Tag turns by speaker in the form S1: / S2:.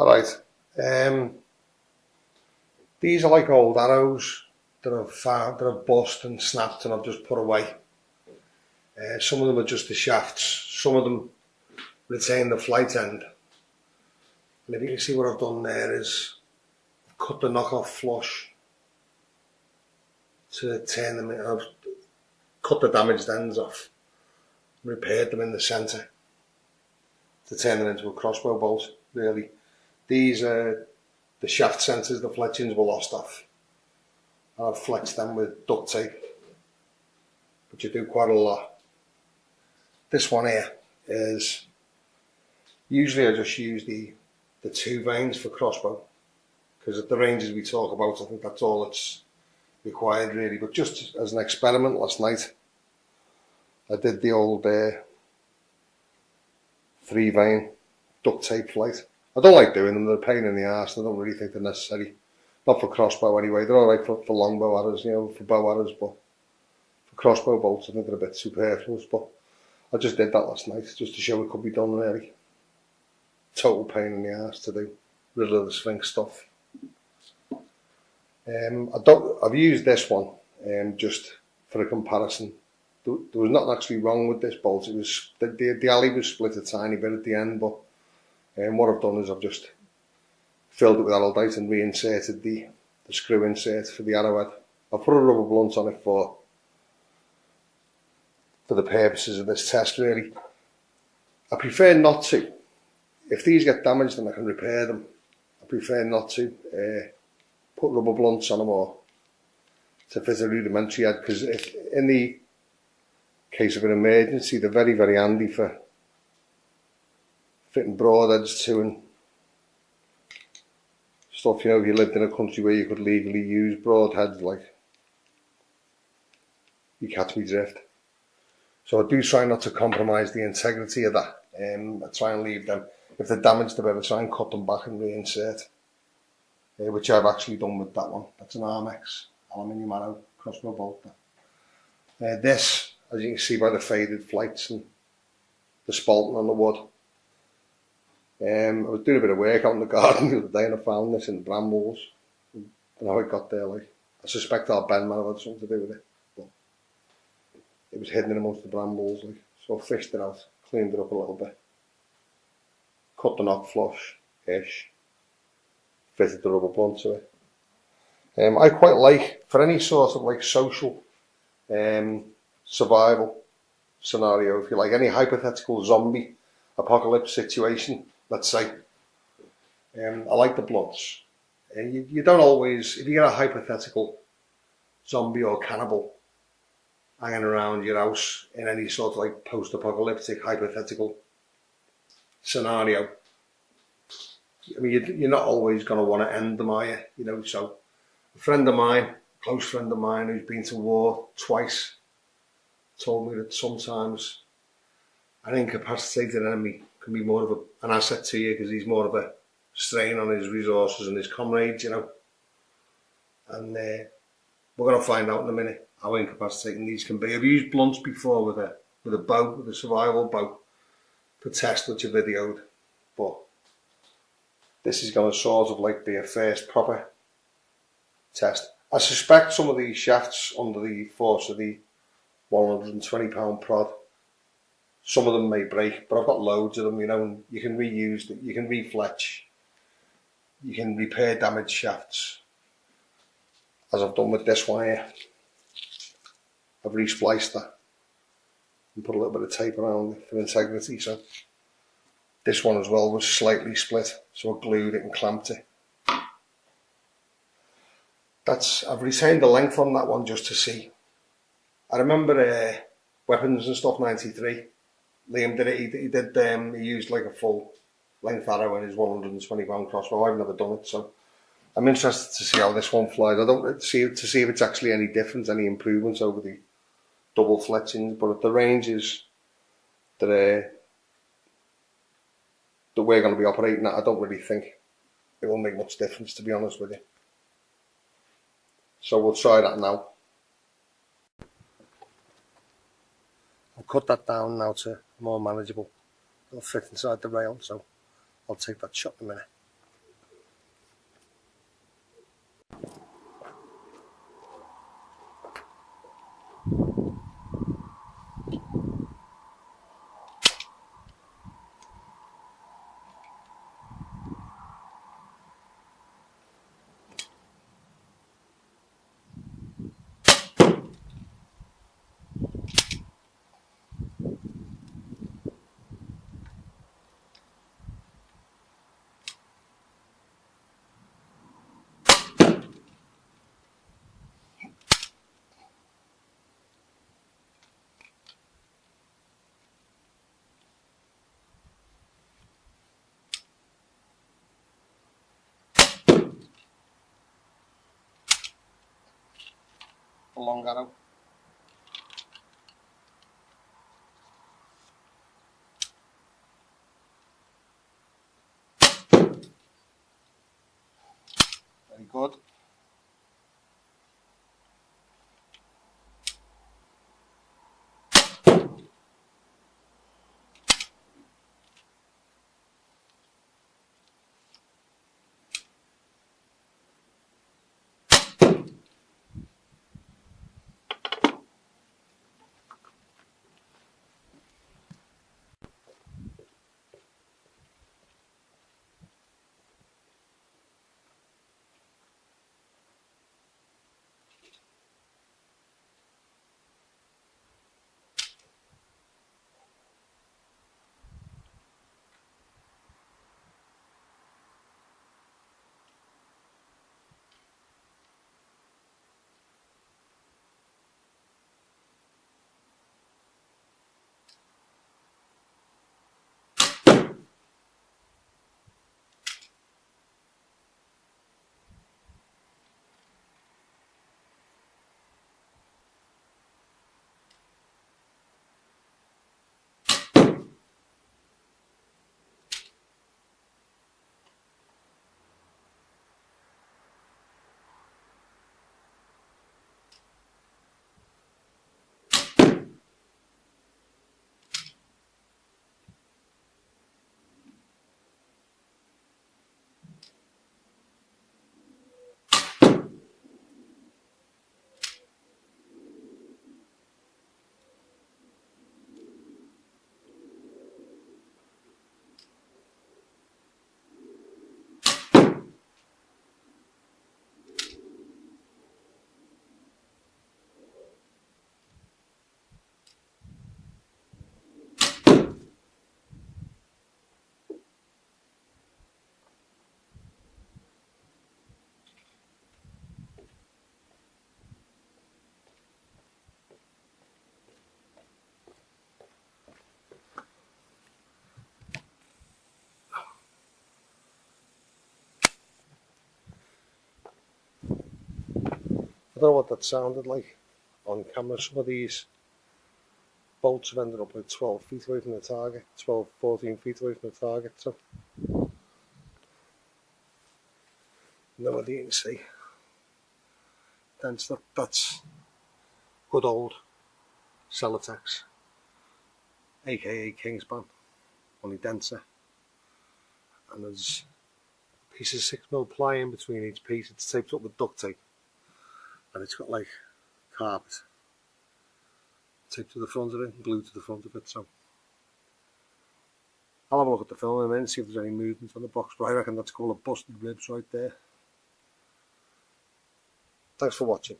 S1: Alright, these are like old arrows that have bust and snapped and I've just put away. Some of them are just the shafts, some of them retain the flight end. And if you can see what I've done there is I've cut the knockoff flush to turn them in. I've cut the damaged ends off, repaired them in the centre to turn them into a crossbow bolt, really. These are the shaft centres, the fletchings were lost off. I've flexed them with duct tape, which I do quite a lot. This one here is, usually I just use the 2 vanes for crossbow, because at the ranges we talk about, I think that's all that's required really. But just as an experiment last night, I did the old 3 vane duct tape flight. I don't like doing them, they're a pain in the arse, I don't really think they're necessary. Not for crossbow anyway, they're alright for longbow arrows, you know, for bow arrows, but for crossbow bolts I think they're a bit superfluous. But I just did that last night, just to show it could be done really. Total pain in the arse to do, rid of the Sphinx stuff. I've used this one just for a comparison. There was nothing actually wrong with this bolt, it was, the alley was split a tiny bit at the end, but what I've done is I've just filled it with araldite and reinserted the screw insert for the arrowhead. I've put a rubber blunt on it for the purposes of this test really. I prefer not to. If these get damaged and I can repair them, I prefer not to put rubber blunts on them or to fit a rudimentary head, because if in the case of an emergency they're very, very handy for fitting broadheads to and stuff. You know, if you lived in a country where you could legally use broadheads, like, you catch me drift. So I do try not to compromise the integrity of that. I try and leave them, if they're damaged a bit, I try and cut them back and reinsert, which I've actually done with that one. That's an Armex aluminium arrow crossbow bolt. This, as you can see by the faded flights and the spalting on the wood, I was doing a bit of work out in the garden the other day and I found this in the brambles. And how it got there, like, I suspect our Ben might have had something to do with it, but it was hidden amongst the brambles, like. So I fished it out, cleaned it up a little bit, cut the knock flush-ish, fitted the rubber blunt to it. I quite like, for any sort of like social survival scenario, if you like, any hypothetical zombie apocalypse situation, let's say, I like the blunts. You don't always, if you get a hypothetical zombie or cannibal hanging around your house in any sort of like post-apocalyptic hypothetical scenario, I mean, you're not always going to want to end them, are you? You know, so a friend of mine, a close friend of mine who's been to war twice, told me that sometimes an incapacitated enemy can be more of an asset to you because he's more of a strain on his resources and his comrades, you know. And we're going to find out in a minute how incapacitating these can be. I've used blunts before with a bow, with a survival bow, for test which I videoed, but this is going to sort of like be a first proper test. I suspect some of these shafts under the force of the 120-pound prod, some of them may break, but I've got loads of them, you know, and you can reuse them, you can refletch, you can repair damaged shafts, as I've done with this one here. I've respliced that and put a little bit of tape around it for integrity. So this one as well was slightly split, so I glued it and clamped it. I've retained the length on that one just to see. I remember Weapons and Stuff 93. Liam did it. He used like a full length arrow in his 120-pound crossbow. I've never done it, so I'm interested to see how this one flies. I don't see if it's actually any different, any improvements over the double fletchings, but at the ranges that we're going to be operating at, I don't really think it will make much difference, to be honest with you. So we'll try that now. I'll cut that down now to more manageable. It'll fit inside the rail, so I'll take that shot in a minute. long arrow. Very good. I don't know what that sounded like on camera. Some of these bolts have ended up like 12 feet away from the target, 12, 14 feet away from the target. So, no idea you can see. That's good old Celotex, aka Kingspan, only denser. And there's a piece of 6mm ply in between each piece. It's taped up with duct tape, and it's got like carpet taped to the front of it and glued to the front of it. So I'll have a look at the film in a minute and see if there's any movement on the box, but I reckon that's called a busted ribs right there. Thanks for watching.